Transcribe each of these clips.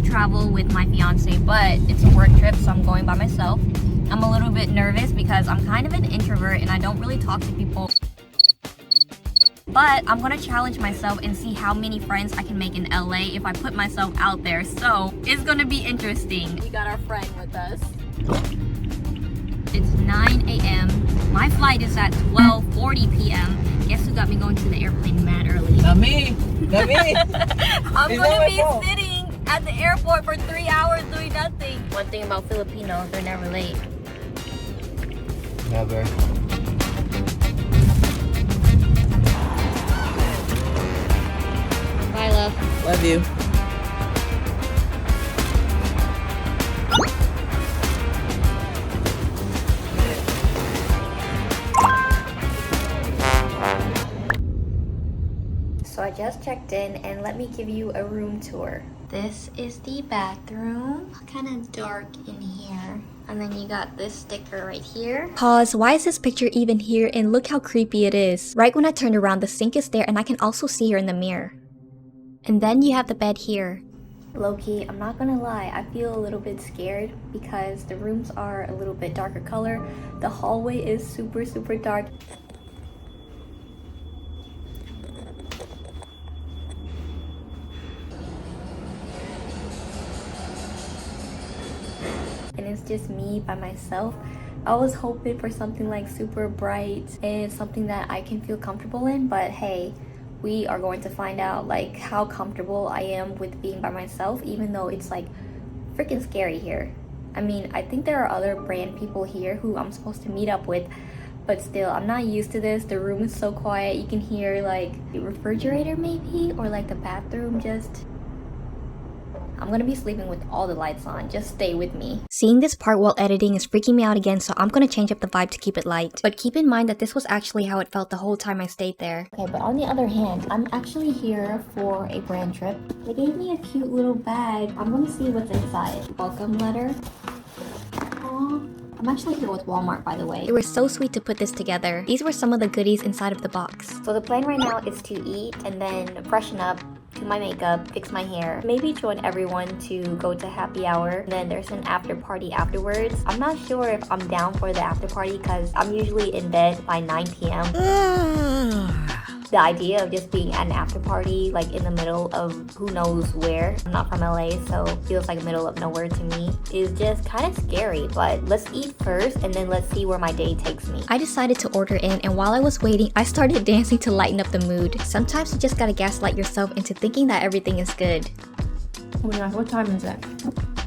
travel with my fiance, but it's a work trip, so I'm going by myself. I'm a little bit nervous because I'm kind of an introvert and I don't really talk to people. But I'm gonna challenge myself and see how many friends I can make in LA if I put myself out there. So it's gonna be interesting. We got our friend with us. It's 9 a.m. My flight is at 12:40 p.m. Guess who got me going to the airplane mad early? Not me. Not me. I'm gonna be sitting at the airport for 3 hours doing nothing. One thing about Filipinos, they're never late. Never. Bye, love. Love you. So I just checked in and let me give you a room tour. This is the bathroom. Kind of dark in here. And then you got this sticker right here. Pause, why is this picture even here, and look how creepy it is. Right when I turned around, the sink is there and I can also see her in the mirror. And then you have the bed here. Low-key, I'm not gonna lie, I feel a little bit scared because the rooms are a little bit darker color. The hallway is super dark. And it's just me by myself. I was hoping for something like super bright and something that I can feel comfortable in, but hey, we are going to find out like how comfortable I am with being by myself, even though it's like freaking scary here. I mean, I think there are other brand people here who I'm supposed to meet up with, but still, I'm not used to this. The room is so quiet. You can hear like the refrigerator maybe, or like the bathroom just... I'm gonna be sleeping with all the lights on. Just stay with me. Seeing this part while editing is freaking me out again, so I'm gonna change up the vibe to keep it light. But keep in mind that this was actually how it felt the whole time I stayed there. Okay, but on the other hand, I'm actually here for a brand trip. They gave me a cute little bag. I'm gonna see what's inside. Welcome letter. Aww. I'm actually here with Walmart, by the way. They were so sweet to put this together. These were some of the goodies inside of the box. So the plan right now is to eat and then freshen up, do my makeup, fix my hair, maybe join everyone to go to happy hour, and then there's an after party afterwards. I'm not sure if I'm down for the after party because I'm usually in bed by 9 p.m. The idea of just being at an after party like in the middle of who knows where, I'm not from LA, so it feels like middle of nowhere to me, is just kind of scary. But let's eat first and then let's see where my day takes me. I decided to order in, and while I was waiting, I started dancing to lighten up the mood. Sometimes you just gotta gaslight yourself into thinking that everything is good. Oh my gosh, what time is it?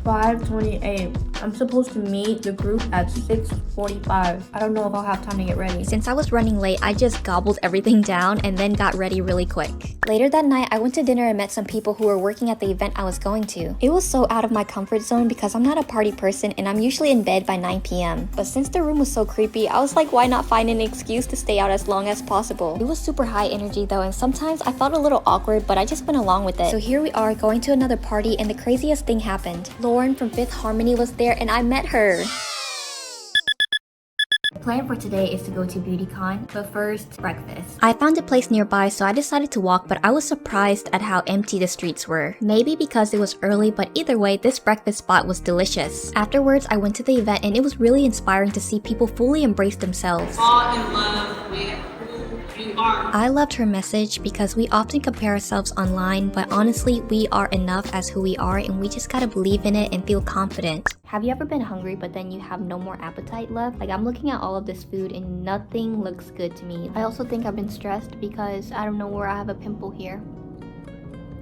5:28. I'm supposed to meet the group at 6:45. I don't know if I'll have time to get ready. Since I was running late, I just gobbled everything down and then got ready really quick. Later that night, I went to dinner and met some people who were working at the event I was going to. It was so out of my comfort zone because I'm not a party person and I'm usually in bed by 9 p.m. But since the room was so creepy, I was like, why not find an excuse to stay out as long as possible? It was super high energy though, and sometimes I felt a little awkward, but I just went along with it. So here we are going to another party, and the craziest thing happened. Lauren from Fifth Harmony was there and I met her. The plan for today is to go to BeautyCon, but first, breakfast. I found a place nearby, so I decided to walk, but I was surprised at how empty the streets were. Maybe because it was early, but either way, this breakfast spot was delicious. Afterwards, I went to the event and it was really inspiring to see people fully embrace themselves. Fall in love with who you are. I loved her message because we often compare ourselves online, but honestly, we are enough as who we are, and we just gotta believe in it and feel confident. Have you ever been hungry but then you have no more appetite left? Like, I'm looking at all of this food and nothing looks good to me. I also think I've been stressed because out of nowhere I have a pimple here.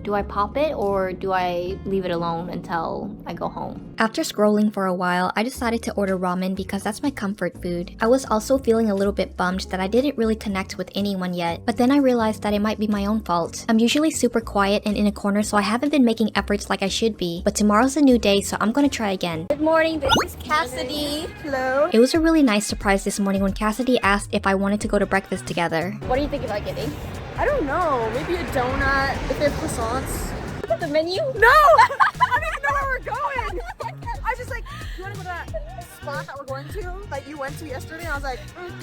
Do I pop it or do I leave it alone until I go home? After scrolling for a while, I decided to order ramen because that's my comfort food. I was also feeling a little bit bummed that I didn't really connect with anyone yet, but then I realized that it might be my own fault. I'm usually super quiet and in a corner, so I haven't been making efforts like I should be. But tomorrow's a new day, so I'm gonna try again. Good morning, this is Cassidy. Hello. It was a really nice surprise this morning when Cassidy asked if I wanted to go to breakfast together. What do you think about getting? I don't know. Maybe a donut. If they have croissants. Look at the menu. No! I don't even know where we're going. I was just like, you want to go to that spot that we're going to, that you went to yesterday? And I was like,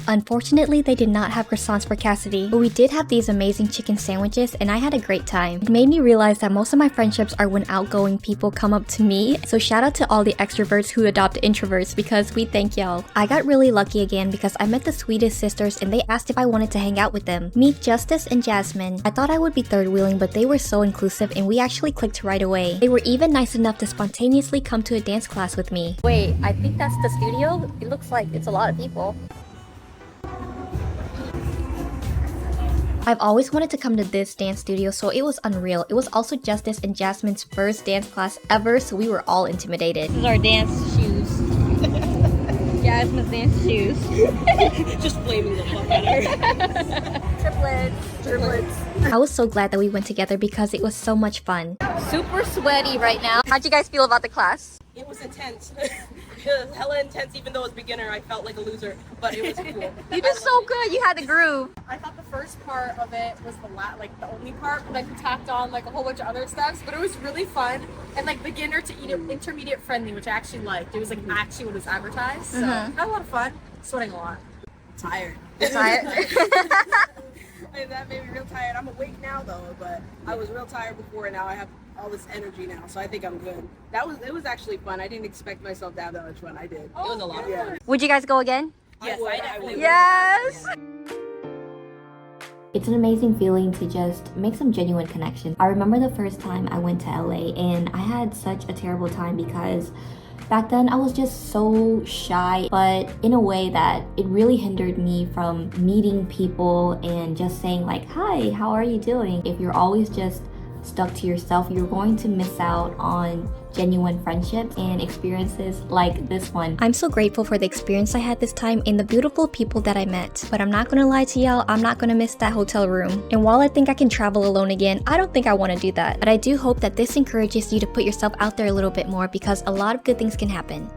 Unfortunately, they did not have croissants for Cassidy, but we did have these amazing chicken sandwiches and I had a great time. It made me realize that most of my friendships are when outgoing people come up to me, so shout out to all the extroverts who adopt introverts because we thank y'all. I got really lucky again because I met the sweetest sisters and they asked if I wanted to hang out with them. Meet Justice and Jasmine. I thought I would be third wheeling, but they were so inclusive and we actually clicked right away. They were even nice enough to spontaneously come to a dance class with me. Wait, I think that's the studio. It looks like it's a lot of people. I've always wanted to come to this dance studio, so it was unreal. It was also Justice and Jasmine's first dance class ever, so we were all intimidated. This is our dance shoes. Jasmine's dance shoes. Just flaming the fuck out of her. triplets. I was so glad that we went together because it was so much fun. Super sweaty right now. How'd you guys feel about the class? It was intense. It was hella intense, even though as a beginner I felt like a loser, but it was cool. You did so good. You had the groove. I thought the first part of it was the only part, but like we tacked on like a whole bunch of other steps, but it was really fun and like beginner to intermediate friendly, which I actually liked. It was like actually what was advertised, so I had a lot of fun. Sweating a lot. Tired. Tired. And that made me real tired. I'm awake now though, but I was real tired before and now I have all this energy now, so I think I'm good. It was actually fun. I didn't expect myself to have that much fun. I did. It was a lot of fun. Would you guys go again? Yes, I definitely would. Yes. It's an amazing feeling to just make some genuine connections. I remember the first time I went to LA and I had such a terrible time because back then I was just so shy, but in a way that it really hindered me from meeting people and just saying like, hi, how are you doing? If you're always just stuck to yourself, you're going to miss out on genuine friendships and experiences like this one. I'm so grateful for the experience I had this time and the beautiful people that I met. But I'm not gonna lie to y'all, I'm not gonna miss that hotel room. And while I think I can travel alone again, I don't think I want to do that. But I do hope that this encourages you to put yourself out there a little bit more because a lot of good things can happen.